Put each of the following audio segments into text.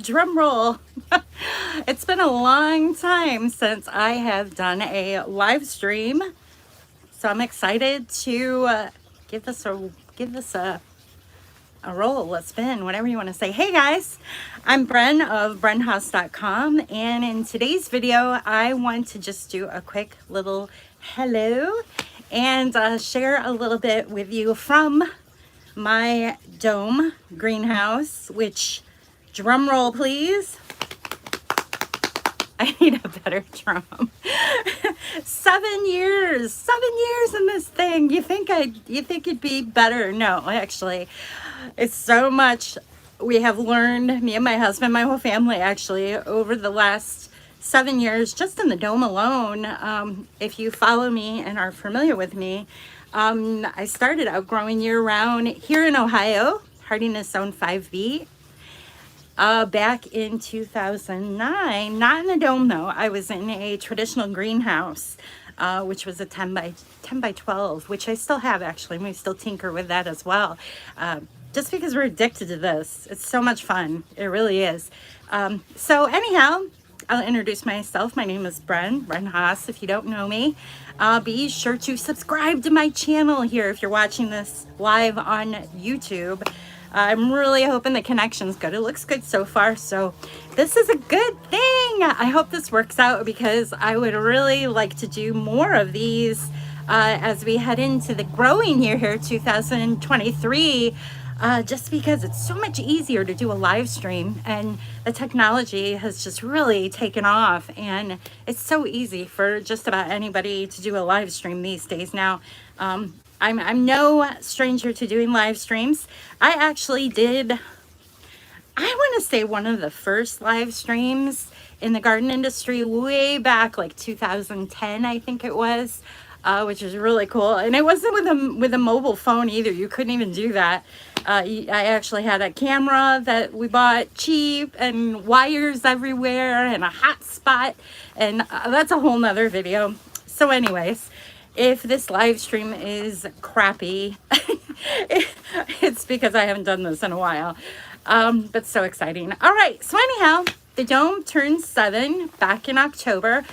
Drum roll. It's been a long time since I have done a live stream, so I'm excited to give this a roll, a spin, whatever you want to say. Hey guys, I'm Bren of BrenHaas.com, and in today's video, I want to just do a quick little hello and share a little bit with you from my dome greenhouse, which, drum roll please. I need a better drum. 7 years in this thing. You think it'd be better? No, actually, it's so much we have learned, me and my husband, my whole family, actually, over the last 7 years, just in the dome alone. If you follow me and are familiar with me, I started out growing year round here in Ohio, hardiness zone 5B. Back in 2009, not in the dome though. I was in a traditional greenhouse, which was a 10 by 12, which I still have actually, and we still tinker with that as well. Just because we're addicted to this. It's so much fun. It really is. So anyhow, I'll introduce myself. My name is Bren Haas, if you don't know me. Be sure to subscribe to my channel here if you're watching this live on YouTube. I'm really hoping the connection's good. It looks good so far, so this is a good thing. I hope this works out because I would really like to do more of these as we head into the growing year here, 2023. Just because it's so much easier to do a live stream, and the technology has just really taken off, and it's so easy for just about anybody to do a live stream these days now. I'm no stranger to doing live streams. I actually did, I want to say, one of the first live streams in the garden industry way back like 2010, I think it was, which is really cool. And it wasn't with a mobile phone either. You couldn't even do that. I actually had a camera that we bought cheap and wires everywhere and a hotspot, and that's a whole nother video. So anyways, if this live stream is crappy, it's because I haven't done this in a while. But so exciting. All right, so anyhow, the dome turned 7 back in October.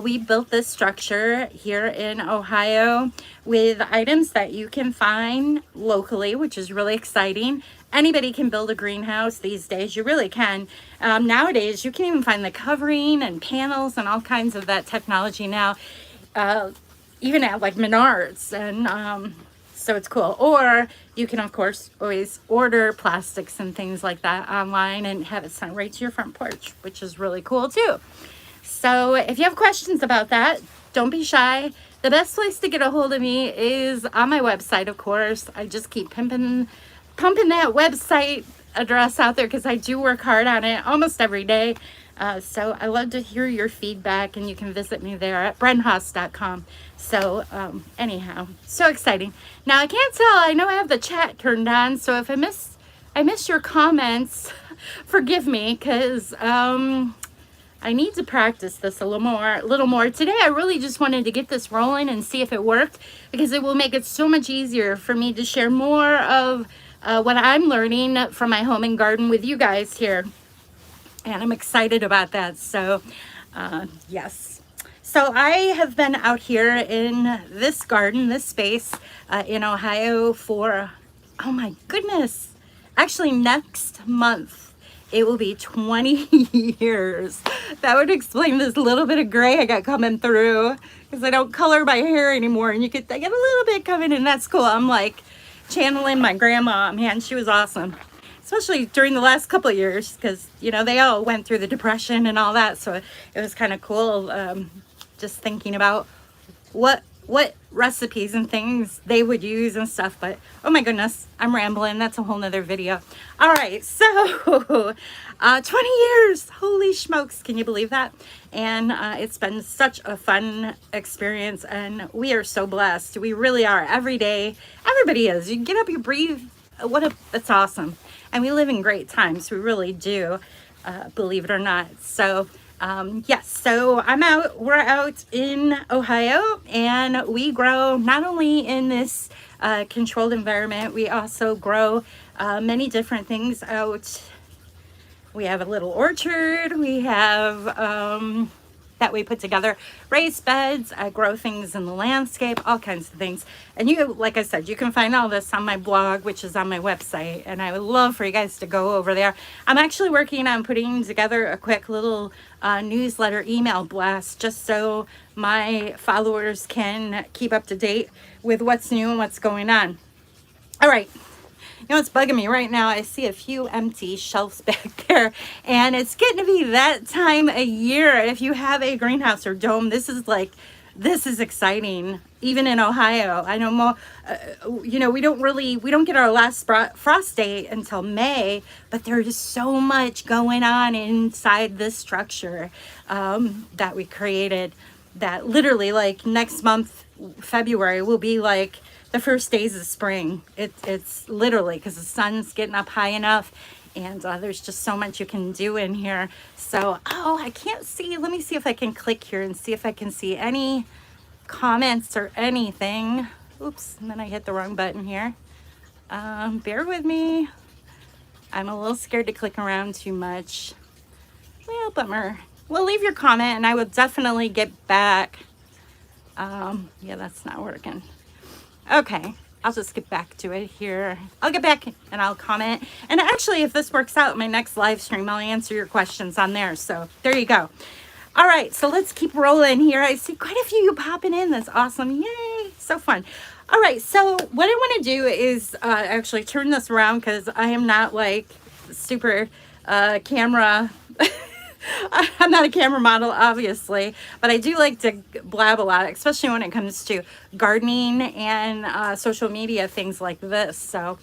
We built this structure here in Ohio with items that you can find locally, which is really exciting. Anybody can build a greenhouse these days. You really can. Nowadays, you can even find the covering and panels and all kinds of that technology now. Even at like Menards, and so it's cool. Or you can of course always order plastics and things like that online and have it sent right to your front porch, which is really cool too. So if you have questions about that, don't be shy. The best place to get a hold of me is on my website, of course. I just keep pumping that website address out there because I do work hard on it almost every day. So I love to hear your feedback, and you can visit me there at BrenHaas.com. So anyhow, so exciting. Now I can't tell, I know I have the chat turned on, so if I miss your comments, forgive me, because I need to practice this a little more. Today I really just wanted to get this rolling and see if it worked, because it will make it so much easier for me to share more of what I'm learning from my home and garden with you guys here. And I'm excited about that. So yes. So I have been out here in this garden, this space in Ohio for, oh my goodness, actually next month it will be 20 years. That would explain this little bit of gray I got coming through, because I don't color my hair anymore, and I get a little bit coming in. That's cool. I'm like channeling my grandma. Man, she was awesome. Especially during the last couple of years, because, you know, they all went through the Depression and all that. So it was kind of cool just thinking about what recipes and things they would use and stuff. But, oh my goodness, I'm rambling. That's a whole nother video. All right, so 20 years. Holy smokes. Can you believe that? And it's been such a fun experience. And we are so blessed. We really are. Every day, everybody is. You get up, you breathe. It's awesome. And we live in great times. We really do, believe it or not. So yes, so we're out in Ohio, and we grow not only in this controlled environment, we also grow many different things out We have a little orchard. We have that we put together, raised beds. I grow things in the landscape, all kinds of things. And you, like I said, you can find all this on my blog, which is on my website. And I would love for you guys to go over there. I'm actually working on putting together a quick little newsletter email blast, just so my followers can keep up to date with what's new and what's going on. All right. You know what's bugging me right now? I see a few empty shelves back there, and it's getting to be that time of year. If you have a greenhouse or dome, this is exciting. Even in Ohio, I know more. You know, we don't get our last frost date until May, but there's so much going on inside this structure that we created. That literally, like next month, February, will be like the first days of spring. It's literally because the sun's getting up high enough, and there's just so much you can do in here. So, oh, I can't see. Let me see if I can click here and see if I can see any comments or anything. Oops, and then I hit the wrong button here. Bear with me. I'm a little scared to click around too much. Well, bummer. Well, leave your comment and I will definitely get back. Yeah, that's not working. Okay, I'll just get back to it here. I'll get back and I'll comment. And actually, if this works out, my next live stream, I'll answer your questions on there. So there you go. All right, so let's keep rolling here. I see quite a few you popping in. That's awesome. Yay, so fun. All right, so what I want to do is actually turn this around because I am not like super camera I'm not a camera model, obviously, but I do like to blab a lot, especially when it comes to gardening and social media, things like this. So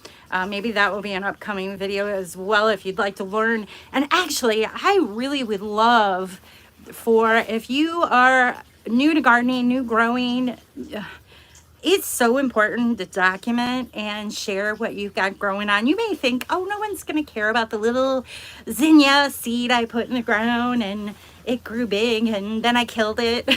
maybe that will be an upcoming video as well if you'd like to learn. And actually, I really would love for, if you are new to gardening, new growing, it's so important to document and share what you've got growing on. You may think, oh, no one's going to care about the little zinnia seed I put in the ground and it grew big and then I killed it.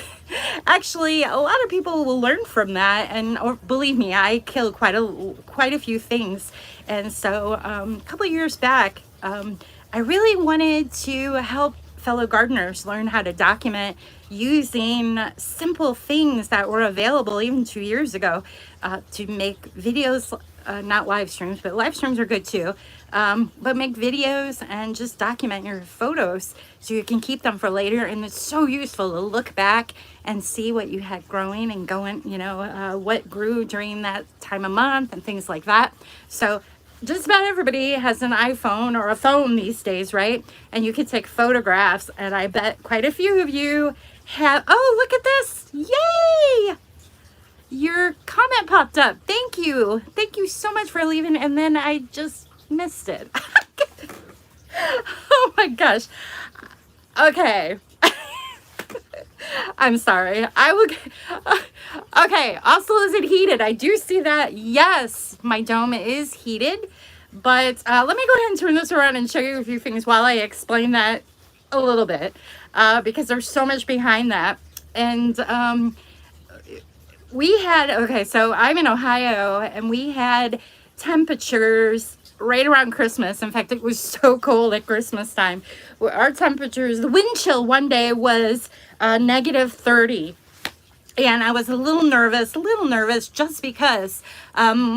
Actually, a lot of people will learn from that. And or believe me, I killed quite a few things. And so a couple of years back, I really wanted to help fellow gardeners learn how to document using simple things that were available even 2 years ago to make videos, not live streams, but live streams are good too. But make videos and just document your photos so you can keep them for later. And it's so useful to look back and see what you had growing and going, you know, what grew during that time of month and things like that. So just about everybody has an iPhone or a phone these days, right? And you can take photographs, and I bet quite a few of you have. Oh, look at this. Yay! Your comment popped up. Thank you. Thank you so much for leaving. And then I just missed it. Oh my gosh. Okay. I'm sorry. I will. Okay. Also, is it heated? I do see that. Yes, my dome is heated. But let me go ahead and turn this around and show you a few things while I explain that a little bit. Because there's so much behind that. And we had, okay, so I'm in Ohio, and we had temperatures right around Christmas. In fact, it was so cold at Christmas time. Our temperatures, the wind chill one day was -30. And I was a little nervous just because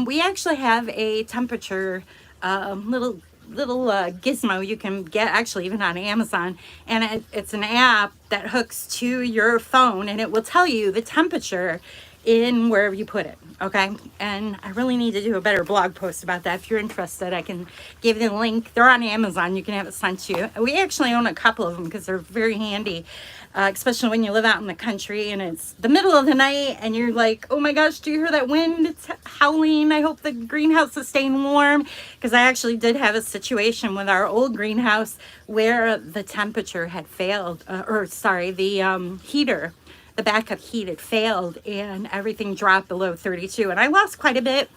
we actually have a temperature little gizmo you can get actually even on Amazon, and it's an app that hooks to your phone, and it will tell you the temperature in wherever you put it. Okay, and I really need to do a better blog post about that. If you're interested, I can give you the link. They're on Amazon. You can have it sent to you. We actually own a couple of them because they're very handy, especially when you live out in the country and it's the middle of the night and you're like, oh my gosh, do you hear that wind? It's howling. I hope the greenhouse is staying warm, because I actually did have a situation with our old greenhouse where the temperature had failed, the heater. The backup heat had failed and everything dropped below 32, and I lost quite a bit,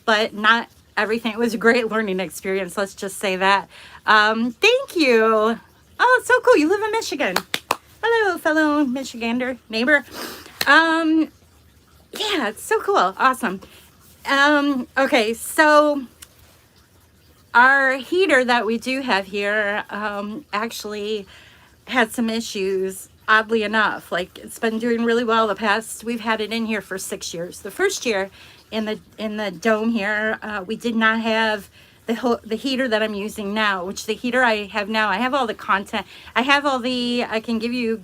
but not everything. It was a great learning experience, let's just say that. Thank you. Oh, it's so cool. You live in Michigan. Hello, fellow Michigander neighbor. Yeah, it's so cool. Awesome. Okay, so our heater that we do have here actually had some issues, oddly enough. Like, it's been doing really well the past, we've had it in here for 6 years. The first year in the dome here, we did not have the heater that I'm using now, which the heater I have now, I have all the content, I can give you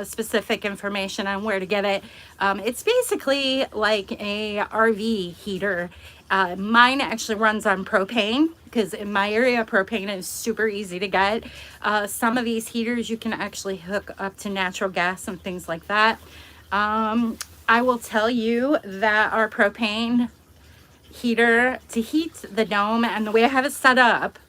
specific information on where to get it. It's basically like a RV heater. Mine actually runs on propane, because in my area propane is super easy to get. Some of these heaters you can actually hook up to natural gas and things like that. I will tell you that our propane heater, to heat the dome, and the way I have it set up,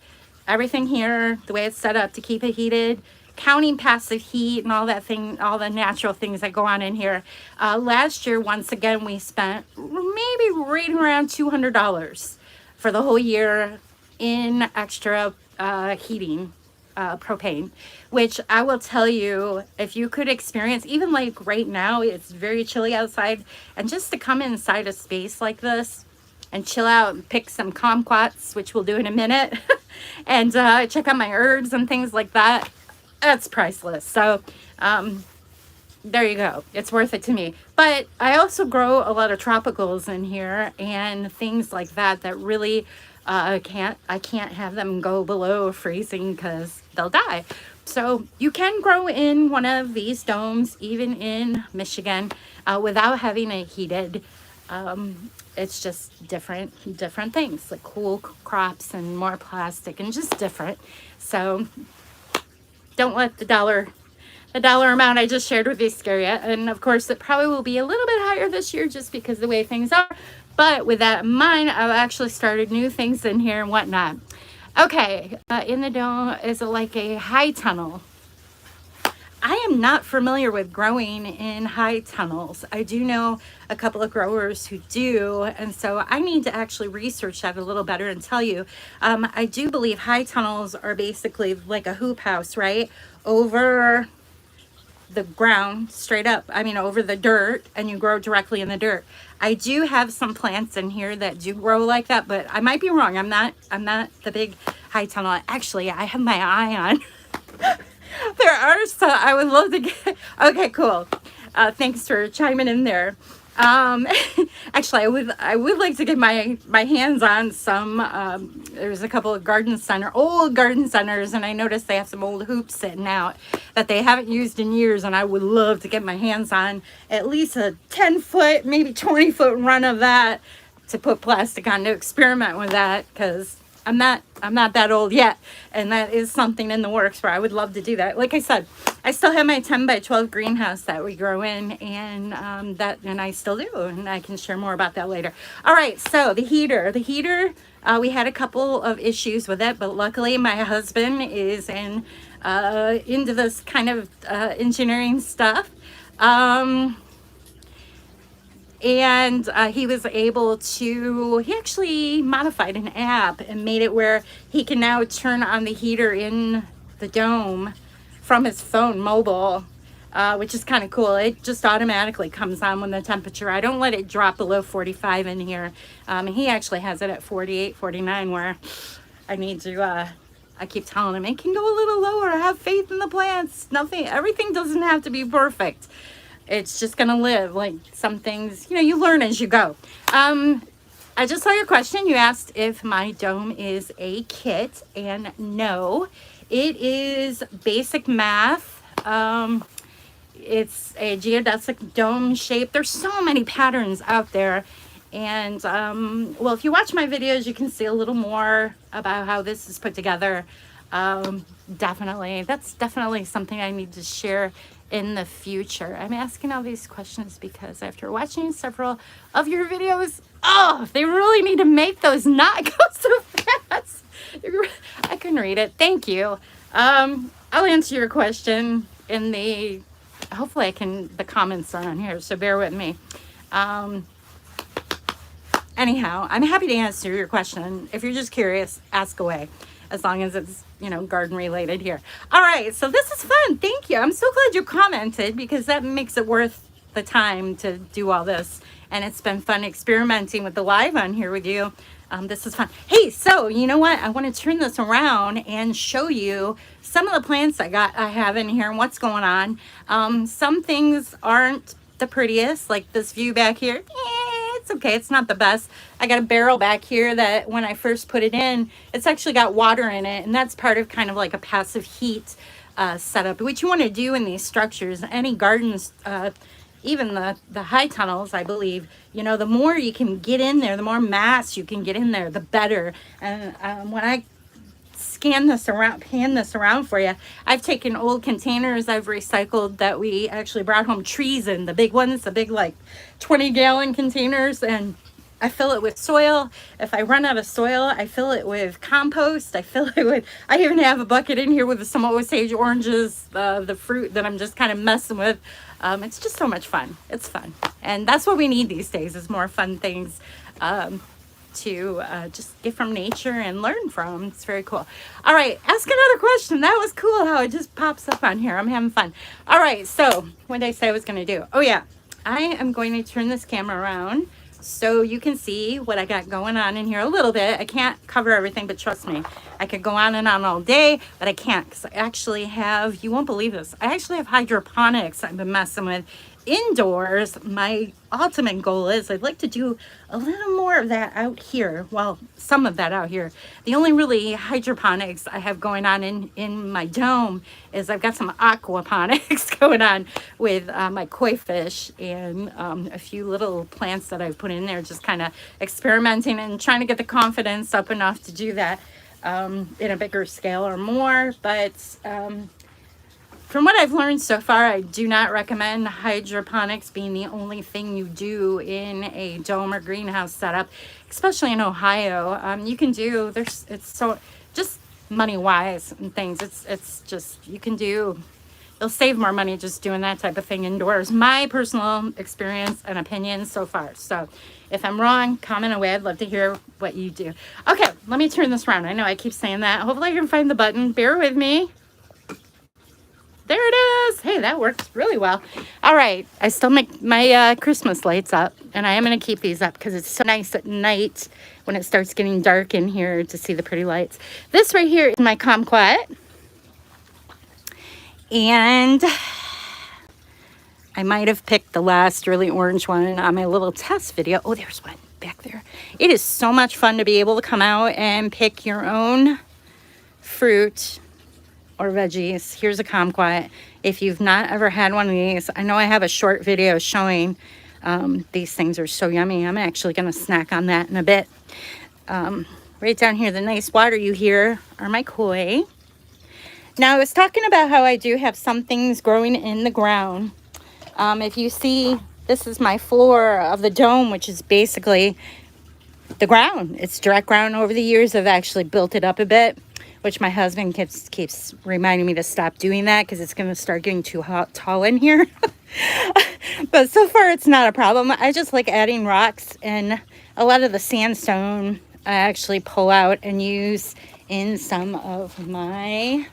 everything here, the way it's set up to keep it heated, counting passive heat and all that thing, all the natural things that go on in here. Last year, once again, we spent maybe right around $200 for the whole year in extra heating, propane, which I will tell you, if you could experience, even like right now, it's very chilly outside, and just to come inside a space like this and chill out and pick some kumquats, which we'll do in a minute, and check out my herbs and things like that, that's priceless. So there you go. It's worth it to me. But I also grow a lot of tropicals in here and things like that that really I can't have them go below freezing because they'll die. So you can grow in one of these domes, even in Michigan, without having it heated. It's just different things, like cool crops and more plastic and just different. So don't let the dollar amount I just shared with you scare you. And of course, it probably will be a little bit higher this year just because of the way things are. But with that in mind, I've actually started new things in here and whatnot. Okay, in the dome is like a high tunnel. I am not familiar with growing in high tunnels. I do know a couple of growers who do, and so I need to actually research that a little better and tell you. I do believe high tunnels are basically like a hoop house, right? Over the ground, straight up, I mean over the dirt, and you grow directly in the dirt. I do have some plants in here that do grow like that, but I might be wrong. I'm not the big high tunnel. Actually, I have my eye on there are some I would love to get. Okay, cool. Thanks for chiming in there. Actually, I would like to get my hands on some. There's a couple of old garden centers, and I noticed they have some old hoops sitting out that they haven't used in years, and I would love to get my hands on at least a 10-foot, maybe 20-foot run of that to put plastic on, to experiment with that, because I'm not that old yet, and that is something in the works where I would love to do that. Like I said, I still have my 10 by 12 greenhouse that we grow in, and I still do, and I can share more about that later. All right, so the heater, we had a couple of issues with it, but luckily my husband is into this kind of engineering stuff. And he was able to, he actually modified an app and made it where he can now turn on the heater in the dome from his phone mobile, which is kind of cool. It just automatically comes on when the temperature, I don't let it drop below 45 in here. He actually has it at 48, 49, where I need to, I keep telling him it can go a little lower. Have faith in the plants. Everything doesn't have to be perfect. It's just gonna live. Like some things, you learn as you go. I just saw your question. You asked if my dome is a kit, and no, it is basic math. It's a geodesic dome shape. There's so many patterns out there. And well, if you watch my videos, you can see a little more about how this is put together. That's definitely something I need to share in the future. I'm asking all these questions because after watching several of your videos, they really need to make those not go so fast. I couldn't read it. Thank you. I'll answer your question in hopefully the comments are on here, so bear with me. Anyhow, I'm happy to answer your question. If you're just curious, ask away, as long as it's, garden related here. All right, so this is fun. Thank you. I'm so glad you commented, because that makes it worth the time to do all this. And it's been fun experimenting with the live on here with you. This is fun. Hey, so you know what? I want to turn this around and show you some of the plants I have in here and what's going on. Some things aren't the prettiest, like this view back here. It's okay. It's not the best. I got a barrel back here that when I first put it in, it's actually got water in it, and that's part of kind of like a passive heat setup. What you want to do in these structures, any gardens, even the high tunnels, I believe, you know, the more you can get in there, the more mass you can get in there, the better. And when I pan this around for you, I've taken old containers I've recycled that we actually brought home trees in, the big ones, the big like 20-gallon containers, and I fill it with soil. If I run out of soil, I fill it with compost. I even have a bucket in here with some Osage oranges, the fruit that I'm just kind of messing with. It's just so much fun. It's fun. And that's what we need these days, is more fun things to just get from nature and learn from. It's very cool. All right, ask another question. That was cool how it just pops up on here. I'm having fun. All right, so what did I say I was going to do? Oh, yeah. I am going to turn this camera around so you can see what I got going on in here a little bit. I can't cover everything, but trust me, I could go on and on all day, but I can't because I actually have, you won't believe this, I actually have hydroponics I've been messing with indoors. My ultimate goal is I'd like to do a little more of that out here. Well, some of that out here. The only really hydroponics I have going on in my dome is I've got some aquaponics going on with my koi fish and a few little plants that I've put in there, just kind of experimenting and trying to get the confidence up enough to do that in a bigger scale or more. But from what I've learned so far, I do not recommend hydroponics being the only thing you do in a dome or greenhouse setup, especially in Ohio. You can do, it's so, just money-wise and things, it's just, you'll save more money just doing that type of thing indoors. My personal experience and opinion so far. So if I'm wrong, comment away. I'd love to hear what you do. Okay, let me turn this around. I know I keep saying that. Hopefully I can find the button. Bear with me. There it is. Hey, that works really well. All right. I still make my Christmas lights up, and I am going to keep these up because it's so nice at night when it starts getting dark in here to see the pretty lights. This right here is my kumquat, and I might have picked the last really orange one on my little test video. Oh, there's one back there. It is so much fun to be able to come out and pick your own fruit or veggies. Here's a kumquat. If you've not ever had one of these, I know I have a short video showing these things are so yummy. I'm actually going to snack on that in a bit. Right down here, the nice water you hear are my koi. Now, I was talking about how I do have some things growing in the ground. If you see, this is my floor of the dome, which is basically the ground. It's direct ground. Over the years, I've actually built it up a bit, which my husband keeps reminding me to stop doing that because it's going to start getting too tall in here. But so far, it's not a problem. I just like adding rocks, and a lot of the sandstone I actually pull out and use in some of my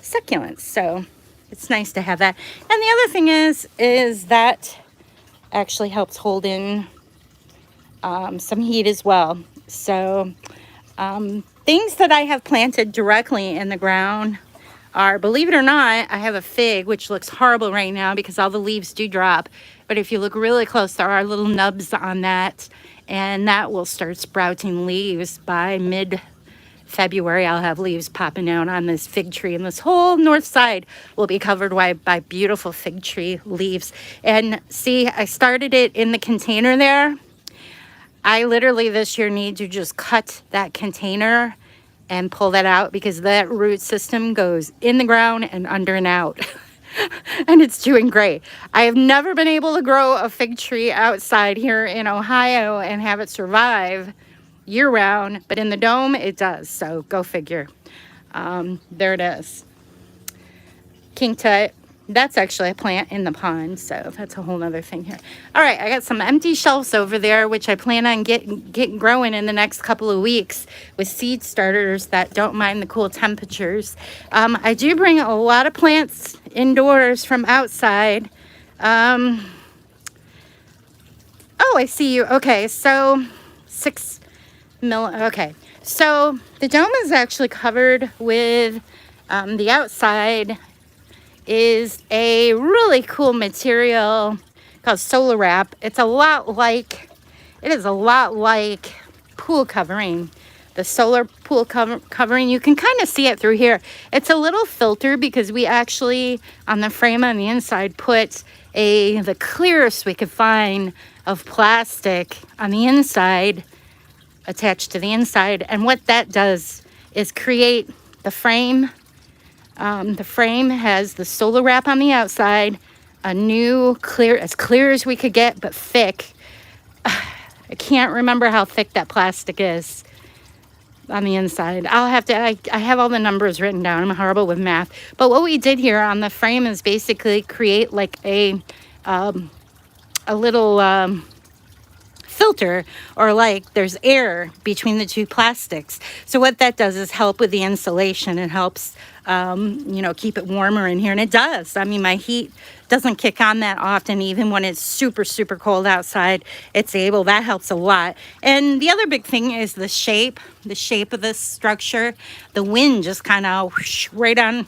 succulents. So it's nice to have that. And the other thing is that actually helps hold in some heat as well. So things that I have planted directly in the ground are, believe it or not, I have a fig, which looks horrible right now because all the leaves do drop. But if you look really close, there are little nubs on that, and that will start sprouting leaves by mid-February. I'll have leaves popping out on this fig tree, and this whole north side will be covered by beautiful fig tree leaves. And see, I started it in the container there. I literally this year need to just cut that container and pull that out because that root system goes in the ground and under and out. And it's doing great. I have never been able to grow a fig tree outside here in Ohio and have it survive year round, but in the dome it does. So go figure. There it is. King Tut. That's actually a plant in the pond, so that's a whole nother thing here. All right, I got some empty shelves over there, which I plan on getting growing in the next couple of weeks with seed starters that don't mind the cool temperatures. I do bring a lot of plants indoors from outside. Oh, I see you. Okay, so Okay, so the dome is actually covered with the outside is a really cool material called solar wrap. It is a lot like pool covering. The solar pool covering, you can kind of see it through here. It's a little filter because we actually, on the frame on the inside, put the clearest we could find of plastic on the inside, attached to the inside. And what that does is create the frame. The frame has the solar wrap on the outside, a new as clear as we could get, but thick. I can't remember how thick that plastic is on the inside. I have all the numbers written down. I'm horrible with math. But what we did here on the frame is basically create like a little filter, or like there's air between the two plastics. So what that does is help with the insulation. It helps keep it warmer in here, and it does. I mean, my heat doesn't kick on that often, even when it's super, super cold outside. That helps a lot. And the other big thing is the shape of this structure. The wind just kind of right on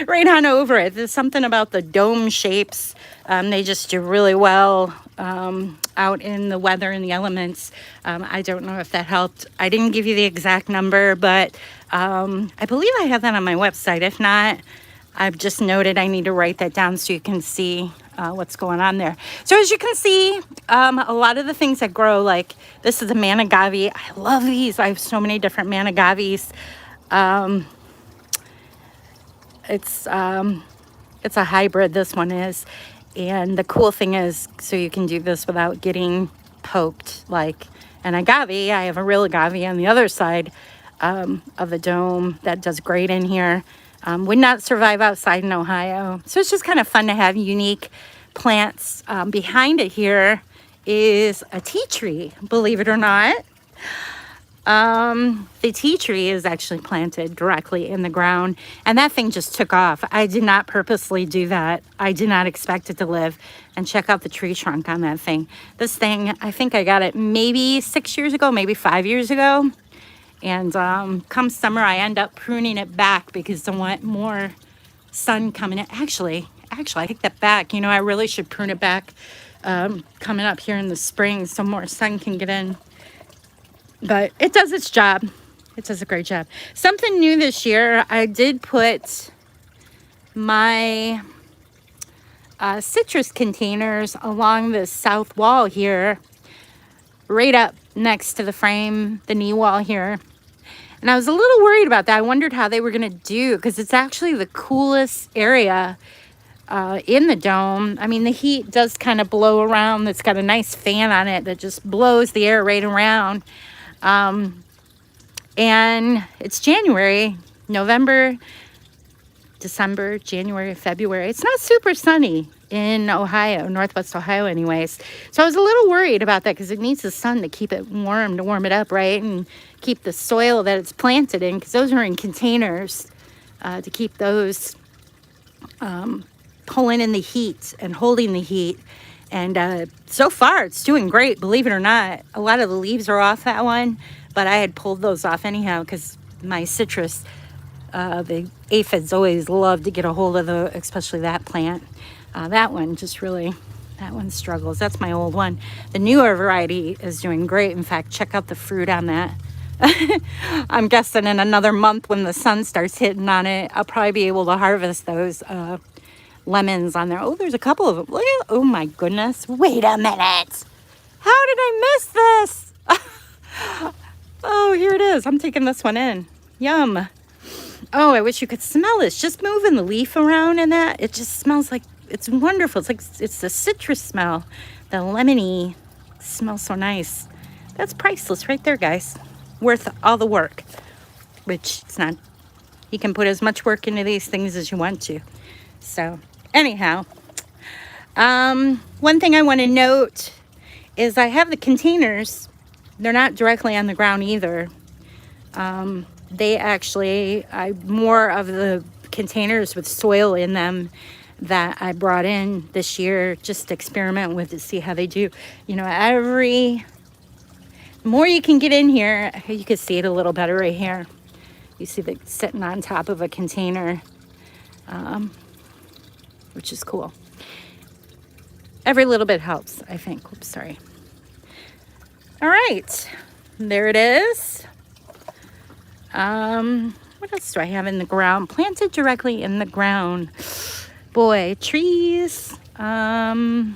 right on over it. There's something about the dome shapes. They just do really well out in the weather and the elements. I don't know if that helped. I didn't give you the exact number, but I believe I have that on my website. If not, I've just noted I need to write that down so you can see what's going on there. So as you can see, a lot of the things that grow, like this is a Manigavi. I love these. I have so many different Manigavis. It's a hybrid, this one is. And the cool thing is, so you can do this without getting poked like an agave. I have a real agave on the other side of the dome that does great in here. Would not survive outside in Ohio. So it's just kind of fun to have unique plants. Behind it here is a tea tree, believe it or not. The tea tree is actually planted directly in the ground, and that thing just took off. I did not purposely do that. I did not expect it to live. And check out the tree trunk on that thing. This thing, I think I got it maybe 6 years ago, maybe 5 years ago. And come summer, I end up pruning it back because I want more sun coming in. Actually, I take that back. I really should prune it back coming up here in the spring so more sun can get in. But it does its job. It does a great job. Something new this year, I did put my citrus containers along the south wall here, right up next to the frame, the knee wall here. And I was a little worried about that. I wondered how they were going to do, because it's actually the coolest area in the dome. I mean, the heat does kind of blow around. It's got a nice fan on it that just blows the air right around. And it's January, November, December, January, February. It's not super sunny in Ohio, Northwest Ohio anyways. So I was a little worried about that because it needs the sun to keep it warm, to warm it up, right? And keep the soil that it's planted in, because those are in containers, to keep those pulling in the heat and holding the heat. And so far it's doing great, believe it or not. A lot of the leaves are off that one, but I had pulled those off anyhow because my citrus, the aphids always love to get a hold of especially that plant. That one struggles. That's my old one. The newer variety is doing great. In fact, check out the fruit on that. I'm guessing in another month when the sun starts hitting on it, I'll probably be able to harvest those lemons on there. Oh, there's a couple of them. Look at, oh my goodness. Wait a minute. How did I miss this? Oh, here it is. I'm taking this one in. Yum. Oh, I wish you could smell it. It's just moving the leaf around and that. It just smells like, it's wonderful. It's the citrus smell. The lemony smells so nice. That's priceless right there, guys. Worth all the work, which it's not. You can put as much work into these things as you want to. So anyhow, one thing I want to note is I have the containers. They're not directly on the ground either. They actually, more of the containers with soil in them that I brought in this year, just to experiment with to see how they do. more you can get in here, you can see it a little better right here. You see the sitting on top of a container, which is cool. Every little bit helps, I think. Oops, sorry. All right, there it is. What else do I have in the ground? Planted directly in the ground. Boy, trees. I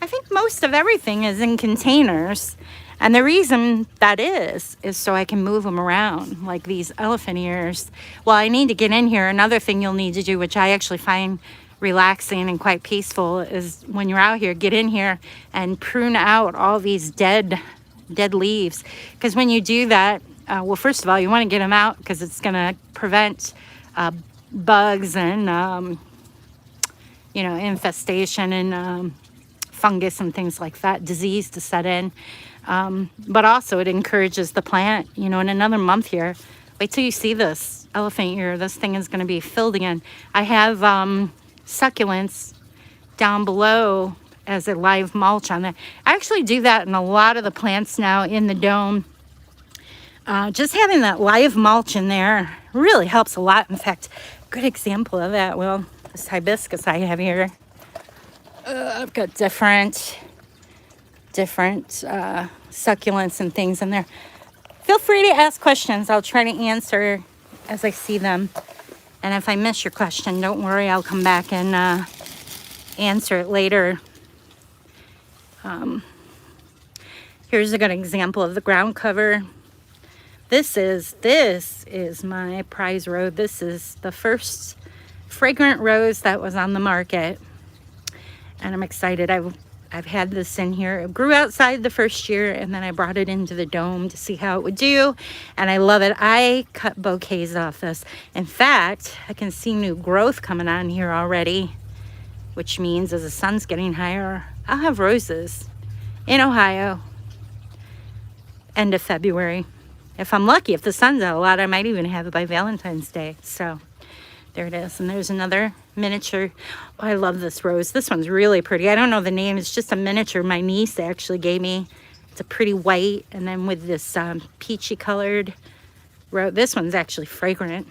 think most of everything is in containers. And the reason that is so I can move them around, like these elephant ears. Well, I need to get in here. Another thing you'll need to do, which I actually find relaxing and quite peaceful, is when you're out here, get in here and prune out all these dead leaves. Because when you do that, well, first of all, you want to get them out because it's going to prevent bugs and, infestation and fungus and things like that, disease to set in. But also it encourages the plant, in another month here. Wait till you see this elephant ear. This thing is going to be filled again. I have succulents down below as a live mulch on there. I actually do that in a lot of the plants now in the dome. Just having that live mulch in there really helps a lot. In fact, good example of that, well, this hibiscus I have here. I've got different succulents and things in there. Feel free to ask questions. I'll try to answer as I see them. And if I miss your question, don't worry. I'll come back and answer it later. Here's a good example of the ground cover. This is my prize rose. This is the first fragrant rose that was on the market. And I'm excited. I've had this in here. It grew outside the first year, and then I brought it into the dome to see how it would do. And I love it. I cut bouquets off this. In fact, I can see new growth coming on here already, which means as the sun's getting higher, I'll have roses in Ohio end of February. If I'm lucky, if the sun's out a lot, I might even have it by Valentine's Day. So there it is. And there's another miniature. Oh, I love this rose. This one's really pretty. I don't know the name. It's just a miniature my niece actually gave me. It's a pretty white, and then with this peachy colored rose. This one's actually fragrant.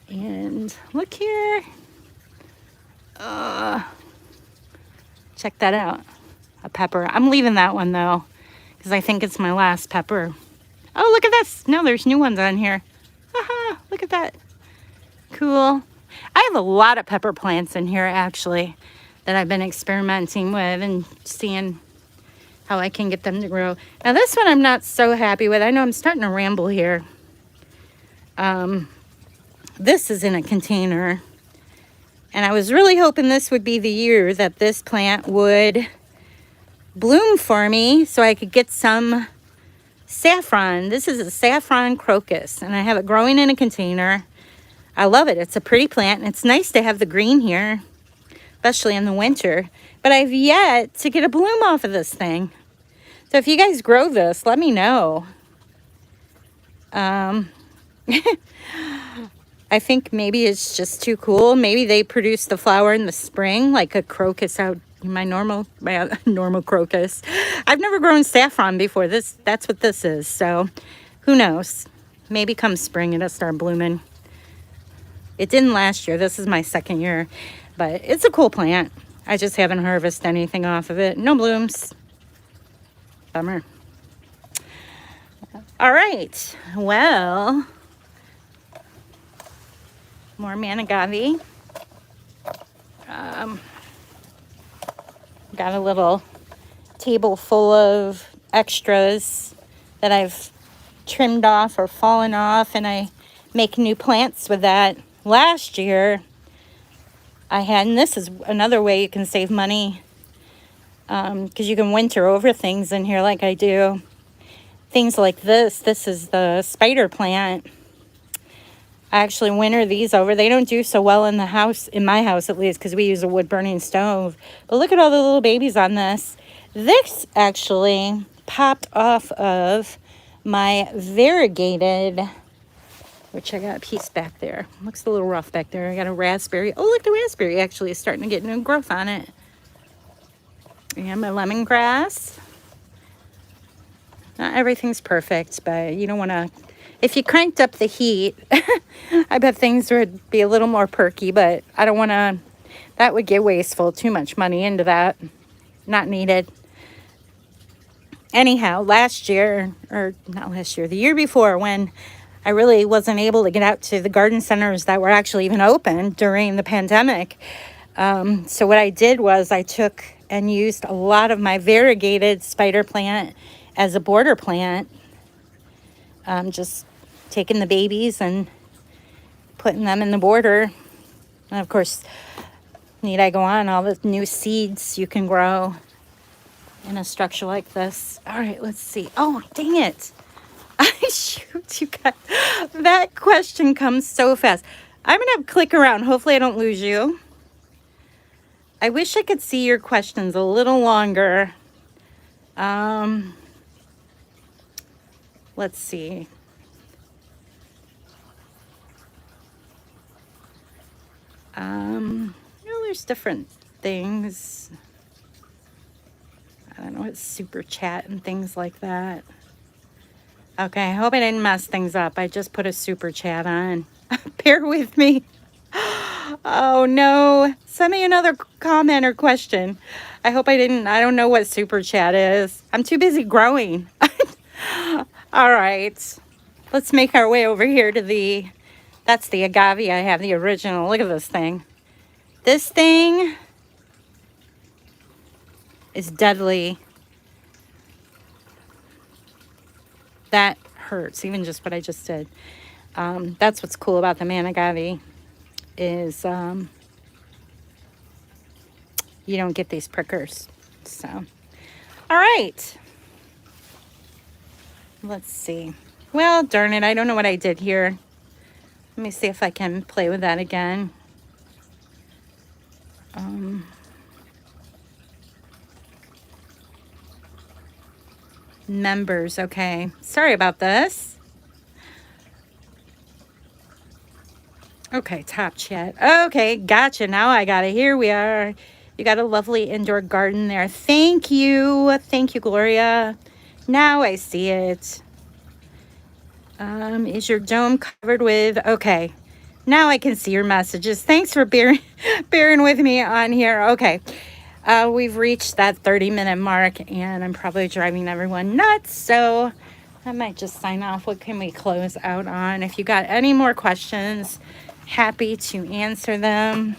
And look here. Check that out. A pepper. I'm leaving that one though, because I think it's my last pepper. Oh, look at this. No, there's new ones on here. Haha, look at that. Cool. I have a lot of pepper plants in here actually that I've been experimenting with and seeing how I can get them to grow. Now this one I'm not so happy with. I know I'm starting to ramble here. This is in a container, and I was really hoping this would be the year that this plant would bloom for me so I could get some saffron. This is a saffron crocus, and I have it growing in a container. I love it. It's a pretty plant, and it's nice to have the green here, especially in the winter. But I've yet to get a bloom off of this thing. So if you guys grow this, let me know. I think maybe it's just too cool. Maybe they produce the flower in the spring, like a crocus out. My normal crocus. I've never grown saffron before. That's what this is. So who knows? Maybe come spring it'll start blooming. It didn't last year. This is my second year, but it's a cool plant. I just haven't harvested anything off of it. No blooms. Bummer. All right. Well, more Manigavi. Got a little table full of extras that I've trimmed off or fallen off, and I make new plants with that. Last year I had, and this is another way you can save money, because you can winter over things in here like I do. Things like this. This is the spider plant. I actually winter these over. They don't do so well in the house, in my house at least, because we use a wood burning stove. But look at all the little babies on this. This actually popped off of my variegated, which I got a piece back there. Looks a little rough back there. I got a raspberry. Oh, look, the raspberry actually is starting to get new growth on it. And my lemongrass. Not everything's perfect, but you don't want to, if you cranked up the heat, I bet things would be a little more perky, but I don't want to, that would get wasteful. Too much money into that. Not needed. Anyhow, last year, or not last year, the year before, when I really wasn't able to get out to the garden centers that were actually even open during the pandemic. So what I did was I took and used a lot of my variegated spider plant as a border plant. Just taking the babies and putting them in the border. And of course, need I go on, all the new seeds you can grow in a structure like this. All right, let's see. Oh, dang it. Shoot, you guys. That question comes so fast. I'm going to click around. Hopefully I don't lose you. I wish I could see your questions a little longer. Let's see. There's different things. I don't know, it's super chat and things like that. Okay, I hope I didn't mess things up. I just put a super chat on. Bear with me. Oh no, send me another comment or question. I hope I didn't, I don't know what super chat is. I'm too busy growing. All right, let's make our way over here to the, that's the agave. I have the original. Look at this thing. This thing is deadly. That hurts, even just what I just did. That's what's cool about the man agave is you don't get these prickers. So, all right. Let's see. Well, darn it, I don't know what I did here. Let me see if I can play with that again. Members, okay. Sorry about this. Okay, top chat. Okay, gotcha. Now I got it. Here we are. You got a lovely indoor garden there. Thank you. Thank you, Gloria. Now I see it. Is your dome covered with... Okay. Now I can see your messages. Thanks for bearing with me on here. Okay. We've reached that 30-minute mark, and I'm probably driving everyone nuts. So I might just sign off. What can we close out on? If you got any more questions, happy to answer them.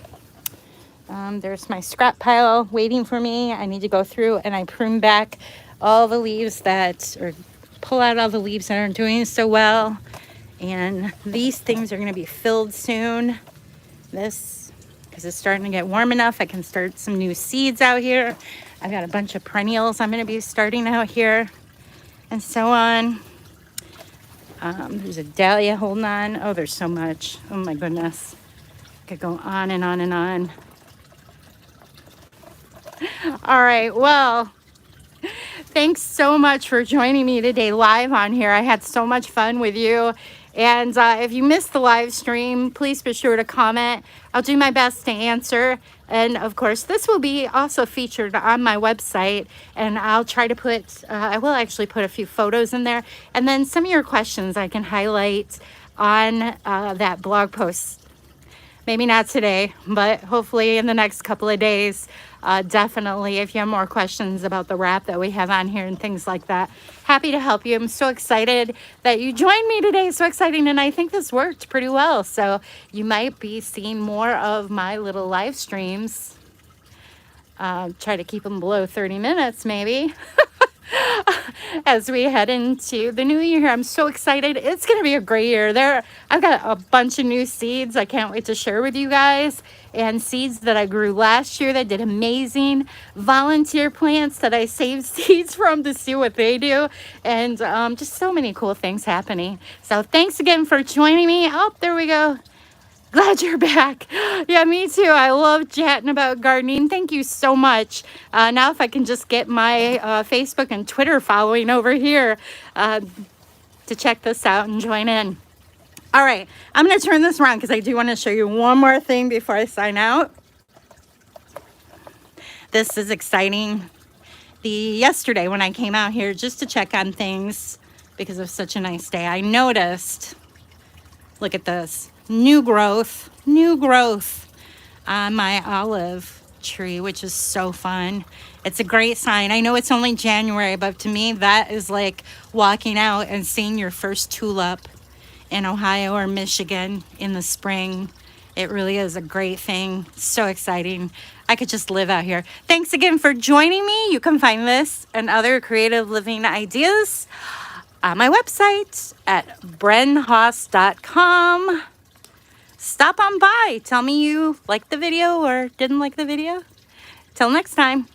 There's my scrap pile waiting for me. I need to go through and I prune back all the leaves that, or pull out all the leaves that aren't doing so well. And these things are going to be filled soon. This, because it's starting to get warm enough, I can start some new seeds out here. I've got a bunch of perennials I'm going to be starting out here, and so on. There's a dahlia holding on. Oh, there's so much. Oh my goodness. I could go on and on and on. All right, well, thanks so much for joining me today live on here. I had so much fun with you. And if you missed the live stream, please be sure to comment. I'll do my best to answer. And of course, this will be also featured on my website. And I'll try to put, I will actually put a few photos in there. And then some of your questions I can highlight on that blog post. Maybe not today, but hopefully in the next couple of days. Definitely, if you have more questions about the wrap that we have on here and things like that, happy to help you. I'm so excited that you joined me today. So exciting. And I think this worked pretty well. So you might be seeing more of my little live streams. Try to keep them below 30 minutes, maybe. As we head into the new year. I'm so excited. It's going to be a great year. I've got a bunch of new seeds I can't wait to share with you guys, and seeds that I grew last year that did amazing, volunteer plants that I saved seeds from to see what they do, and just so many cool things happening. So thanks again for joining me. Oh, there we go. Glad you're back. Yeah, me too. I love chatting about gardening. Thank you so much. Now if I can just get my Facebook and Twitter following over here to check this out and join in. All right, I'm going to turn this around because I do want to show you one more thing before I sign out. This is exciting. yesterday when I came out here just to check on things because it was such a nice day. I noticed, look at this, new growth on my olive tree, which is so fun. It's a great sign. I know it's only January, but to me that is like walking out and seeing your first tulip in Ohio or Michigan in the spring. It really is a great thing. So exciting. I could just live out here. Thanks again for joining me. You can find this and other creative living ideas on my website at brenhaas.com. Stop on by. Tell me you liked the video or didn't like the video. Till next time.